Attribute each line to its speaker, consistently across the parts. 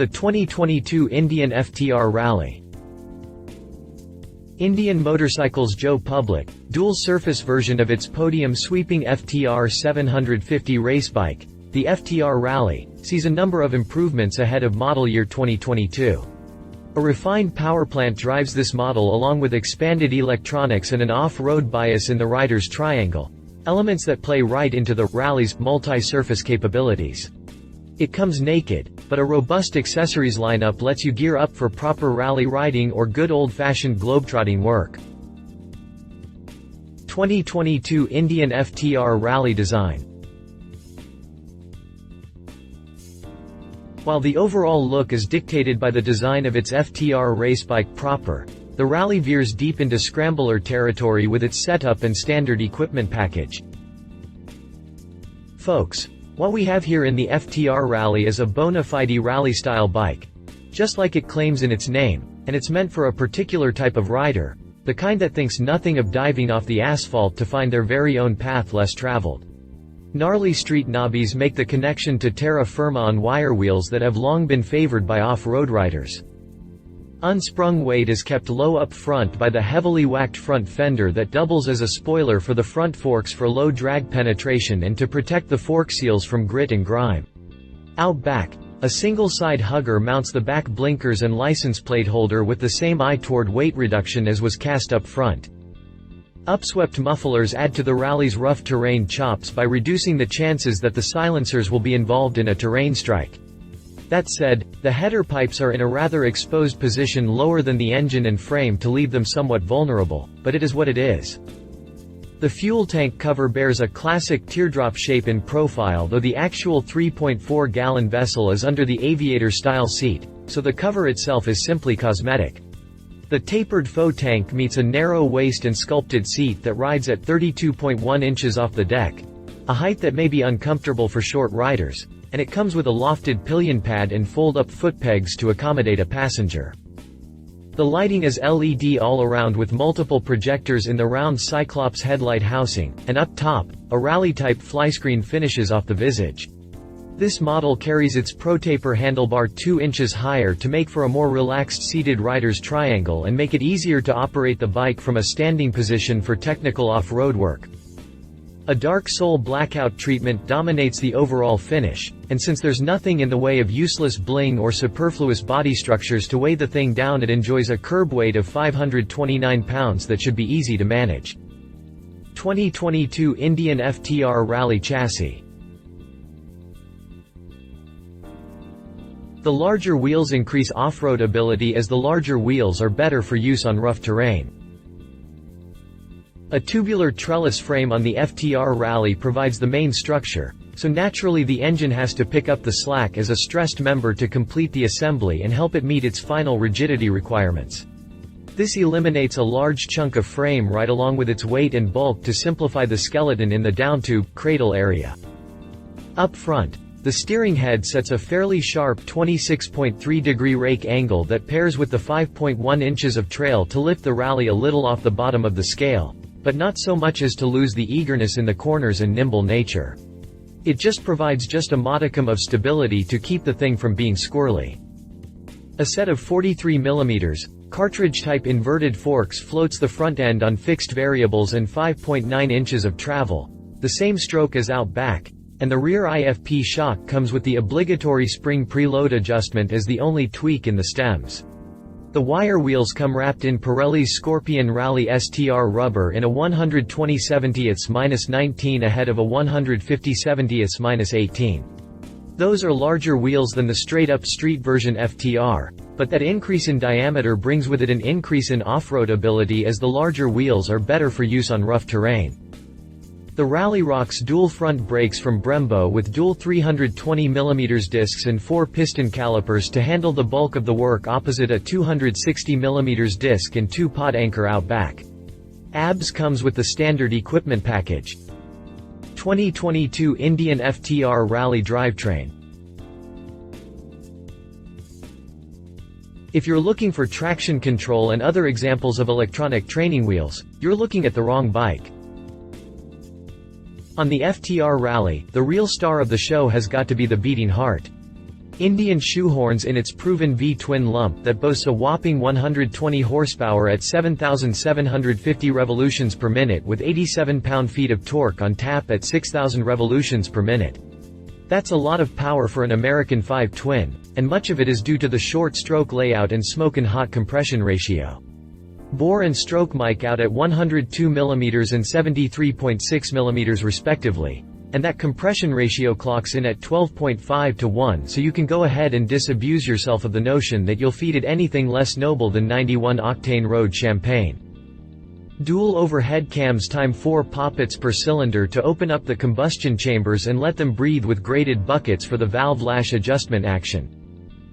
Speaker 1: The 2022 Indian FTR Rally. Indian Motorcycles Joe Public, dual-surface version of its podium sweeping FTR 750 racebike, the FTR Rally, sees a number of improvements ahead of model year 2022. A refined powerplant drives this model along with expanded electronics and an off-road bias in the rider's triangle, elements that play right into the Rally's multi-surface capabilities. It comes naked, but a robust accessories lineup lets you gear up for proper rally riding or good old-fashioned globetrotting work. 2022 Indian FTR Rally design. While the overall look is dictated by the design of its FTR racebike proper, the Rally veers deep into scrambler territory with its setup and standard equipment package. Folks, what we have here in the FTR Rally is a bona fide rally-style bike. Just like it claims in its name, and it's meant for a particular type of rider, the kind that thinks nothing of diving off the asphalt to find their very own path less traveled. Gnarly street knobbies make the connection to terra firma on wire wheels that have long been favored by off-road riders. Unsprung weight is kept low up front by the heavily whacked front fender that doubles as a spoiler for the front forks for low drag penetration and to protect the fork seals from grit and grime. Out back, a single side hugger mounts the back blinkers and license plate holder with the same eye toward weight reduction as was cast up front. Upswept mufflers add to the Rally's rough terrain chops by reducing the chances that the silencers will be involved in a terrain strike. That said, the header pipes are in a rather exposed position lower than the engine and frame to leave them somewhat vulnerable, but it is what it is. The fuel tank cover bears a classic teardrop shape in profile, though the actual 3.4-gallon vessel is under the aviator-style seat, so the cover itself is simply cosmetic. The tapered faux tank meets a narrow waist and sculpted seat that rides at 32.1 inches off the deck, a height that may be uncomfortable for short riders, and it comes with a lofted pillion pad and fold-up foot pegs to accommodate a passenger. The lighting is LED all around with multiple projectors in the round Cyclops headlight housing, and up top, a Rally-type flyscreen finishes off the visage. This model carries its ProTaper handlebar 2 inches higher to make for a more relaxed seated rider's triangle and make it easier to operate the bike from a standing position for technical off-road work. A dark sole blackout treatment dominates the overall finish, and since there's nothing in the way of useless bling or superfluous body structures to weigh the thing down, it enjoys a curb weight of 529 pounds that should be easy to manage. 2022 Indian FTR Rally Chassis. The larger wheels increase off-road ability as the larger wheels are better for use on rough terrain. A tubular trellis frame on the FTR Rally provides the main structure, so naturally the engine has to pick up the slack as a stressed member to complete the assembly and help it meet its final rigidity requirements. This eliminates a large chunk of frame right along with its weight and bulk to simplify the skeleton in the downtube cradle area. Up front, the steering head sets a fairly sharp 26.3-degree rake angle that pairs with the 5.1 inches of trail to lift the Rally a little off the bottom of the scale, but not so much as to lose the eagerness in the corners and nimble nature. It just provides just a modicum of stability to keep the thing from being squirrely. A set of 43mm, cartridge-type inverted forks floats the front end on fixed variables and 5.9 inches of travel, the same stroke as out back, and the rear IFP shock comes with the obligatory spring preload adjustment as the only tweak in the stems. The wire wheels come wrapped in Pirelli's Scorpion Rally STR rubber in a 120/70-19 ahead of a 150/70-18. Those are larger wheels than the straight-up street version FTR, but that increase in diameter brings with it an increase in off-road ability as the larger wheels are better for use on rough terrain. The Rally rocks dual front brakes from Brembo with dual 320mm discs and 4 piston calipers to handle the bulk of the work opposite a 260mm disc and 2 pod anchor out back. ABS comes with the standard equipment package. 2022 Indian FTR Rally Drivetrain. If you're looking for traction control and other examples of electronic training wheels, you're looking at the wrong bike. On the FTR Rally, the real star of the show has got to be the beating heart. Indian shoehorns in its proven V-twin lump that boasts a whopping 120 horsepower at 7,750 revolutions per minute with 87 pound-feet of torque on tap at 6,000 revolutions per minute. That's a lot of power for an American 5 twin, and much of it is due to the short stroke layout and smoke and hot compression ratio. Bore and stroke mic out at 102 mm and 73.6 mm respectively, and that compression ratio clocks in at 12.5 to 1, so you can go ahead and disabuse yourself of the notion that you'll feed it anything less noble than 91-octane road champagne. Dual overhead cams × 4 poppets per cylinder to open up the combustion chambers and let them breathe with graded buckets for the valve lash adjustment action.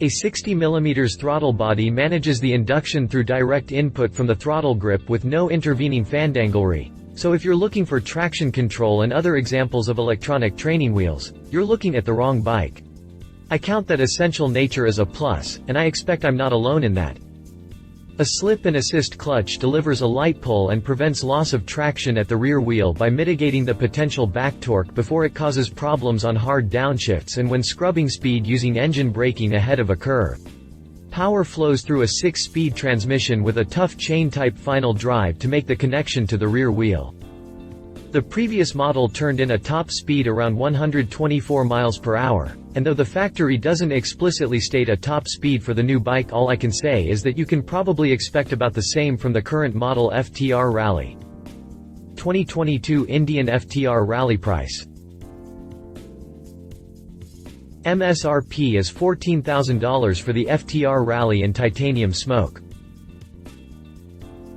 Speaker 1: A 60 mm throttle body manages the induction through direct input from the throttle grip with no intervening fandanglery. So if you're looking for traction control and other examples of electronic training wheels, you're looking at the wrong bike. I count that essential nature as a plus, and I expect I'm not alone in that. A slip and assist clutch delivers a light pull and prevents loss of traction at the rear wheel by mitigating the potential back torque before it causes problems on hard downshifts and when scrubbing speed using engine braking ahead of a curve. Power flows through a 6-speed transmission with a tough chain-type final drive to make the connection to the rear wheel. The previous model turned in a top speed around 124 miles per hour, and though the factory doesn't explicitly state a top speed for the new bike, all I can say is that you can probably expect about the same from the current model FTR Rally. 2022 Indian FTR Rally price. MSRP is $14,000 for the FTR Rally in titanium smoke.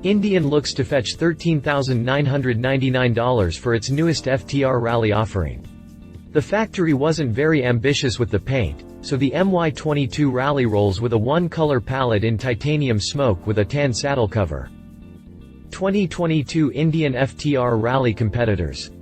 Speaker 1: Indian looks to fetch $13,999 for its newest FTR Rally offering. The factory wasn't very ambitious with the paint, so the MY22 Rally rolls with a one-color palette in titanium smoke with a tan saddle cover. 2022 Indian FTR Rally competitors.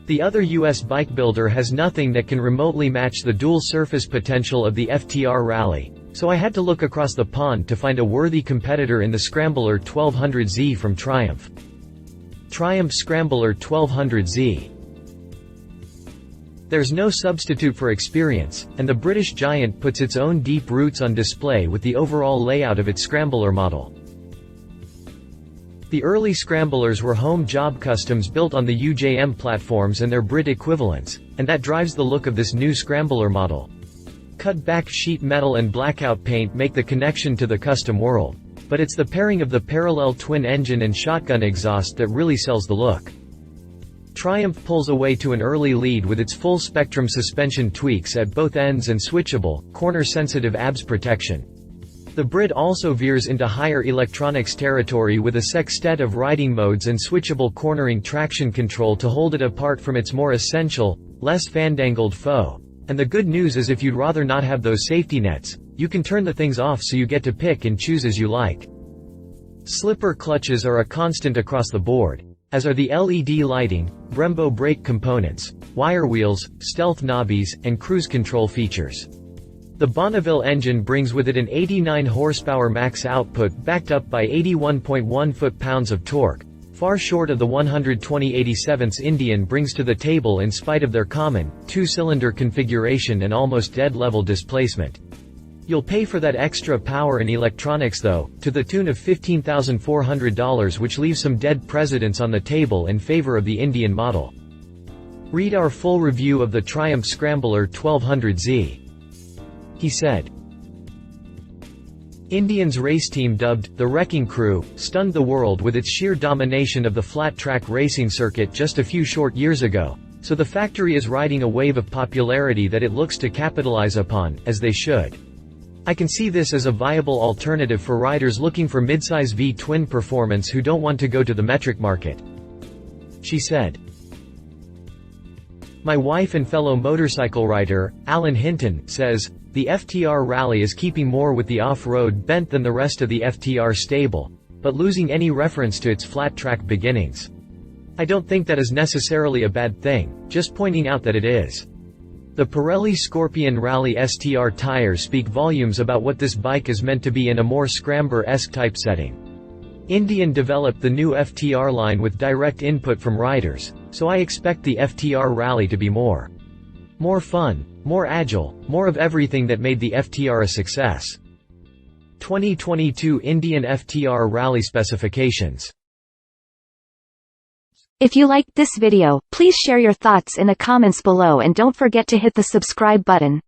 Speaker 1: The other US bike builder has nothing that can remotely match the dual surface potential of the FTR Rally, so I had to look across the pond to find a worthy competitor in the Scrambler 1200Z from Triumph. Triumph Scrambler 1200Z. There's no substitute for experience, and the British giant puts its own deep roots on display with the overall layout of its Scrambler model. The early Scramblers were home job customs built on the UJM platforms and their Brit equivalents, and that drives the look of this new Scrambler model. Cut-back sheet metal and blackout paint make the connection to the custom world, but it's the pairing of the parallel twin engine and shotgun exhaust that really sells the look. Triumph pulls away to an early lead with its full-spectrum suspension tweaks at both ends and switchable, corner-sensitive ABS protection. The Brit also veers into higher electronics territory with a sextet of riding modes and switchable cornering traction control to hold it apart from its more essential, less fandangled foe. And the good news is if you'd rather not have those safety nets, you can turn the things off so you get to pick and choose as you like. Slipper clutches are a constant across the board, as are the LED lighting, Brembo brake components, wire wheels, stealth knobbies, and cruise control features. The Bonneville engine brings with it an 89 horsepower max output backed up by 81.1 foot-pounds of torque, far short of the 120 87ths Indian brings to the table in spite of their common, two-cylinder configuration and almost dead-level displacement. You'll pay for that extra power and electronics though, to the tune of $15,400, which leaves some dead precedents on the table in favor of the Indian model. Read our full review of the Triumph Scrambler 1200Z. He said. Indian's race team, dubbed the Wrecking Crew, stunned the world with its sheer domination of the flat-track racing circuit just a few short years ago, so the factory is riding a wave of popularity that it looks to capitalize upon, as they should. I can see this as a viable alternative for riders looking for midsize V-twin performance who don't want to go to the metric market. She said. My wife and fellow motorcycle rider, Alan Hinton, says, the FTR Rally is keeping more with the off-road bent than the rest of the FTR stable, but losing any reference to its flat-track beginnings. I don't think that is necessarily a bad thing, just pointing out that it is. The Pirelli Scorpion Rally STR tires speak volumes about what this bike is meant to be in a more Scrambler-esque type setting. Indian developed the new FTR line with direct input from riders, so I expect the FTR Rally to be more. More fun, more agile, more of everything that made the FTR a success. 2022 Indian FTR Rally Specifications.
Speaker 2: If you liked this video, please share your thoughts in the comments below and don't forget to hit the subscribe button.